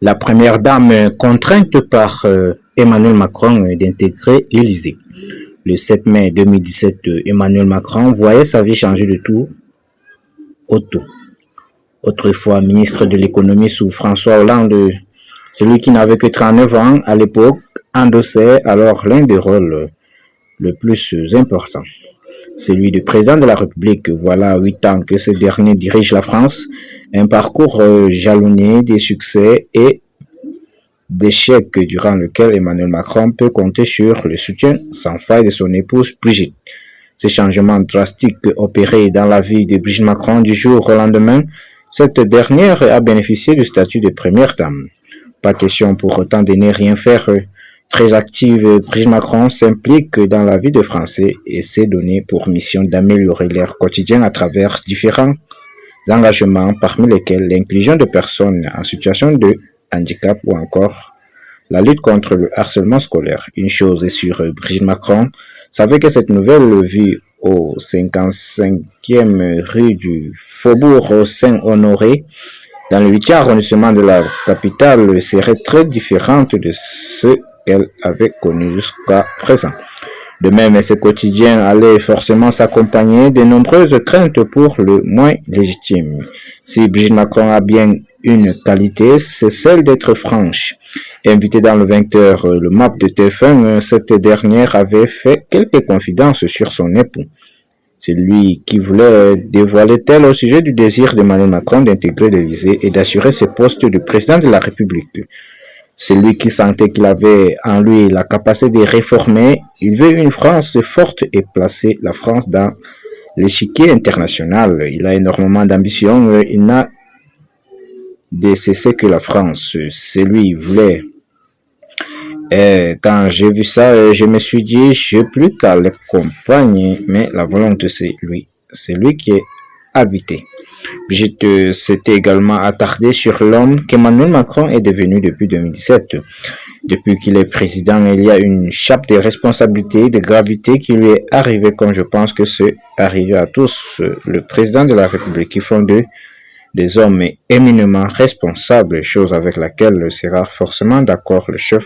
La première dame contrainte par Emmanuel Macron d'intégrer l'Élysée. Le 7 mai 2017, Emmanuel Macron voyait sa vie changer de tout au tout. Autrefois ministre de l'économie sous François Hollande, celui qui n'avait que 39 ans à l'époque endossait alors l'un des rôles le plus important, celui de président de la République. Voilà 8 ans que ce dernier dirige la France, un parcours jalonné des succès et d'échecs durant lequel Emmanuel Macron peut compter sur le soutien sans faille de son épouse Brigitte. Ces changements drastiques opérés dans la vie de Brigitte Macron du jour au lendemain, cette dernière a bénéficié du statut de première dame. Pas question pour autant de ne rien faire. Très active, Brigitte Macron s'implique dans la vie des Français et s'est donné pour mission d'améliorer leur quotidien à travers différents engagements, parmi lesquels l'inclusion de personnes en situation de handicap ou encore la lutte contre le harcèlement scolaire. Une chose est sûre, Brigitte Macron savait que cette nouvelle vie au 55e rue du Faubourg Saint-Honoré, dans le 8e arrondissement de la capitale, serait très différente de ce qu'elle avait connu jusqu'à présent. De même, ce quotidien allait forcément s'accompagner de nombreuses craintes pour le moins légitimes. Si Brigitte Macron a bien une qualité, c'est celle d'être franche. Invitée dans le 20h, le MAP de TF1, cette dernière avait fait quelques confidences sur son époux. C'est lui qui voulait dévoiler tel au sujet du désir d'Emmanuel Macron d'intégrer l'Élysée et d'assurer ce poste de président de la République. C'est lui qui sentait qu'il avait en lui la capacité de réformer. Il veut une France forte et placer la France dans l'échiquier international. Il a énormément d'ambition. Il n'a de cesser que la France. C'est lui qui voulait. Et quand j'ai vu ça, je me suis dit, je n'ai plus qu'à l'accompagner. Mais la volonté, c'est lui. C'est lui qui est habité. Brigitte s'était également attardée sur l'homme qu'Emmanuel Macron est devenu depuis 2017. Depuis qu'il est président, il y a une chape de responsabilité, de gravité qui lui est arrivée, comme je pense que c'est arrivé à tous. Le président de la République qui font des hommes éminemment responsables, chose avec laquelle sera forcément d'accord le chef